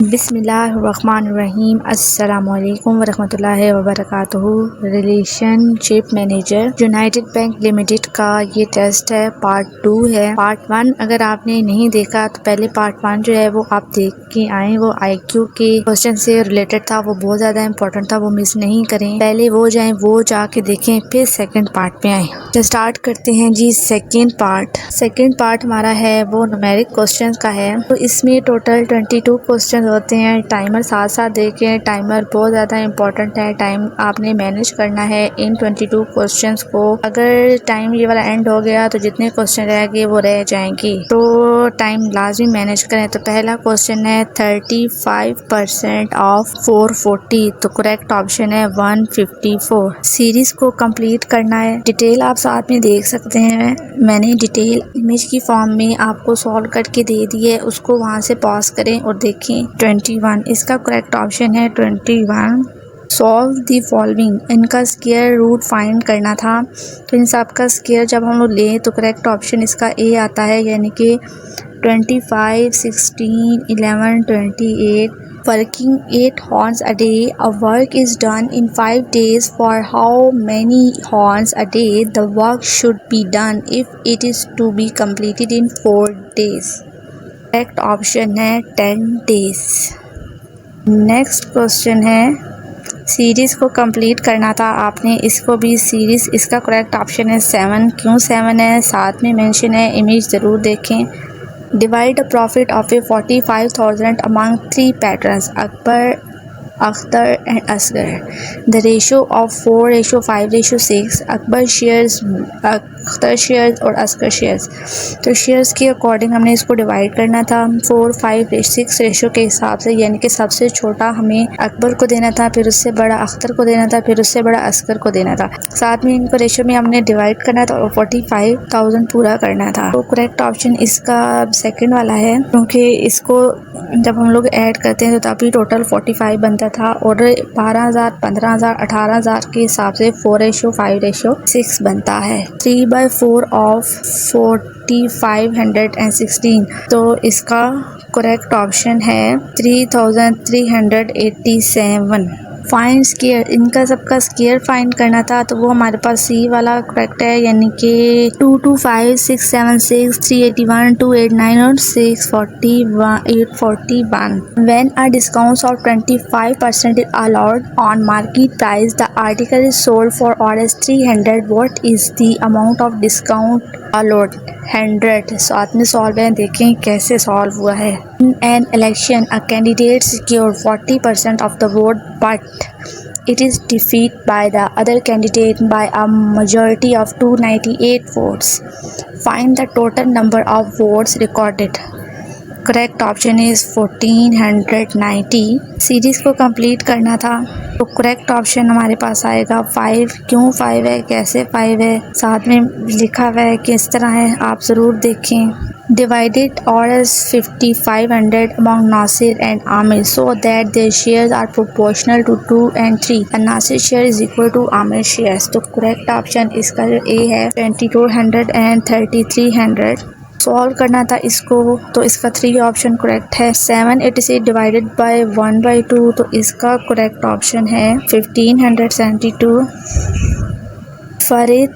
बिस्मिल्लाहिर्रहमानिर्रहीम अस्सलामुअलैकुम वरहमतुल्लाहि वबरकातुहू। Relationship manager United Bank Limited का ये टेस्ट है, पार्ट 2 है। पार्ट 1 अगर आपने नहीं देखा तो पहले पार्ट 1 जो है वो आप देख के आए। वो IQ के क्वेश्चन से रिलेटेड था, वो बहुत ज़्यादा इंपॉर्टेंट था, वो मिस नहीं करें। पहले वो जाएं, वो जाके देखें, फिर सेकंड पार्ट पे आए। तो स्टार्ट करते हैं जी सेकंड पार्ट। सेकंड पार्ट हमारा है वो न्यूमेरिक क्वेश्चंस का है। तो इसमें टोटल 22 क्वेश्चन होते हैं। टाइमर साथ साथ देखें, टाइमर बहुत ज़्यादा इंपॉर्टेंट है। टाइम आपने मैनेज करना है इन 22 क्वेश्चंस को। अगर टाइम ये वाला एंड हो गया तो जितने क्वेश्चन रह गए वो रह जाएंगे, तो टाइम लाजमी मैनेज करें। तो पहला क्वेश्चन है 35% ऑफ 440, तो करेक्ट ऑप्शन है 154। सीरीज को कंप्लीट करना है। डिटेल आप साथ में देख सकते हैं, मैंने डिटेल इमेज की फॉर्म में आपको सॉल्व करके दे दी है, उसको वहां से पॉज करें और देखें। 21 इसका करेक्ट ऑप्शन है 21। सॉल्व दी फॉलोइंग, इनका स्क्वायर रूट फाइंड करना था, तो इन सब का स्क्वायर जब हम लोग लें तो करेक्ट ऑप्शन इसका ए आता है, यानी कि 25, 16, 11, 28. Working 8 horns a day. A work is done in 5 days. For how many horns a day the work should be done if it is to be completed in 4 days? Correct option है 10 days. Next question है, series को complete करना था आपने, इसको भी series, इसका correct option है 7। क्यों 7 है साथ में मेंशन है, इमेज ज़रूर देखें। Divide the profit of a 45,000 among 3 patrons, Akbar, Akhtar and Asghar. The ratio of 4:5:6. Akbar shares, Akhtar shares और असगर शेयर्स। तो शेयर्स के अकॉर्डिंग हमने इसको डिवाइड करना था 4, 5, 6 रेशो के हिसाब से, यानी कि सबसे छोटा हमें अकबर को देना था, फिर उससे बड़ा अख्तर को देना था, फिर उससे बड़ा असगर को देना था। साथ में इनको रेशो में हमने डिवाइड करना था और 45,000 पूरा करना था। तो करेक्ट ऑप्शन इसका सेकंड वाला है, क्योंकि इसको जब हम लोग ऐड करते हैं तो तभी टोटल 45 बनता था और 12,000, 15,000, 18,000 के हिसाब से 4:5:6 बनता है। 3/4 ऑफ 4,516, तो इसका करेक्ट ऑप्शन है 3,387। फाइंड स्क्वायर, इनका सबका स्क्वायर फाइंड करना था, तो वो हमारे पास सी वाला करेक्ट है, यानी कि 225, 676, 381, 289 और 841। When a discount of 25% is allowed on market price, the article is sold for Rs 300. What is the amount of discount allowed? 100। साथ में सॉल्व है, देखें कैसे सॉल्व हुआ है। In an election, a candidate secured 40% of the vote, but it is defeated by the other candidate by a majority of 298 votes. Find the total number of votes recorded. Correct option is 1490। Series को complete करना था, तो correct option हमारे पास आएगा 5। क्यों 5 है, कैसे 5 है, साथ में लिखा हुआ है किस तरह है, आप ज़रूर देखें। Divided Rs 5,500 among Nasir and Amir so that their shares are proportional to 2 and 3. A Nasir share is equal to Amir shares. तो करेक्ट ऑप्शन इसका जो ए है 2200 and 3300। सॉल्व करना था इसको, तो इसका 3 ऑप्शन करेक्ट है। 786 डिवाइडेड बाय 1/2, तो इसका करेक्ट ऑप्शन है 1572। For a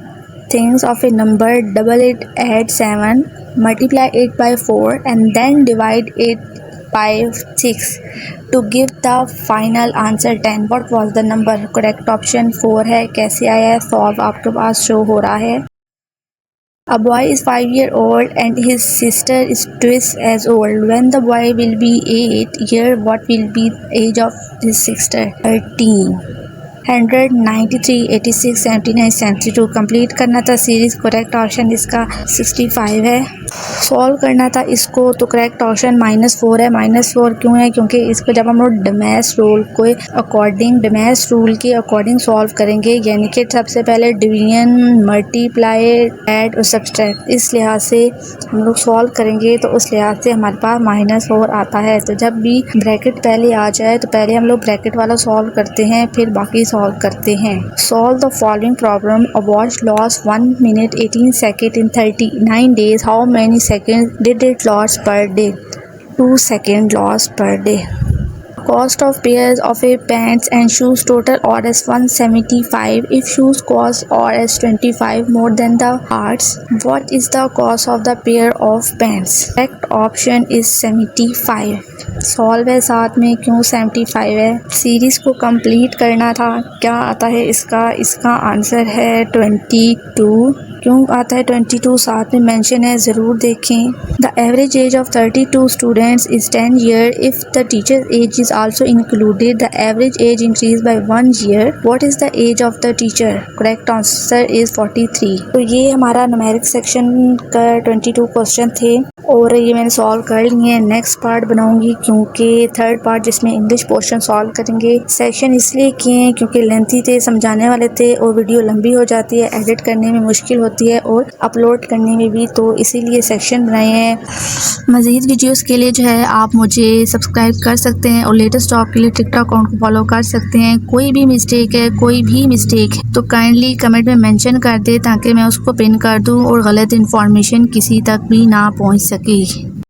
things of a number, double it, add 7, multiply 8/4 and then divide 8/6 to give the final answer 10. What was the number? Correct option 4 है। कैसे आया है सॉल्व, आपके पास show हो रहा है। A boy is 5 years old and his sister is twice as old. When the boy will be 8 years, what will be the age of his sister? 13. 100, 93, 86, 79, 72 complete करना था सीरीज। करेक्ट ऑप्शन इसका 65 है। Solve करना था इसको, तो correct option -4 है। -4 क्यों है, क्योंकि इसको जब हम लोग डमेस रूल के अकॉर्डिंग सॉल्व करेंगे, यानी कि सबसे पहले डिवीजन, मल्टीप्लाई, ऐड और सब्सट्रैक्ट, इस लिहाज से हम लोग सॉल्व करेंगे, तो उस लिहाज से हमारे पास -4 आता है। तो जब भी ब्रैकेट पहले आ जाए तो पहले हम लोग ब्रैकेट वाला सॉल्व करते हैं, फिर बाकी सॉल्व करते हैं। Solve the following problem. A watch lost 1 minute 18 seconds in 39 days. How many seconds did it lose per day? 2 seconds lost per day. Cost of pairs of a pants and shoes total Rs 175. If shoes cost Rs 25 more than the parts, what is the cost of the pair of pants? Correct option is 75. Solve है साथ में, क्यों 75 है? Series को complete करना था। क्या आता है इसका आंसर है 22। क्यों आता है 22? साथ में मेंशन है, ज़रूर देखें। The average age of 32 students is 10 year. If the teacher age is also included, the average age increase by 1 year. What is the age of the teacher? Correct answer is 43। तो ये हमारा numeric section का 22 question थे और ये मैंने solve कर लिए हैं। नेक्स्ट पार्ट बनाऊंगी क्योंकि थर्ड पार्ट जिसमें इंग्लिश पोर्शन सॉल्व करेंगे। सेक्शन इसलिए किए हैं क्योंकि लेंथी थे, समझाने वाले थे और वीडियो लंबी हो जाती है, एडिट करने में मुश्किल होती है और अपलोड करने में भी, तो इसीलिए सेक्शन बनाए हैं। मज़ीद वीडियोस के लिए जो है आप मुझे सब्सक्राइब कर सकते हैं और लेटेस्ट जॉब के लिए टिकटॉक अकाउंट को फॉलो कर सकते हैं। कोई भी मिस्टेक है तो काइंडली कमेंट में मेंशन कर दे ताकि मैं उसको पिन कर दूं और गलत इन्फॉर्मेशन किसी तक भी ना पहुंच सके।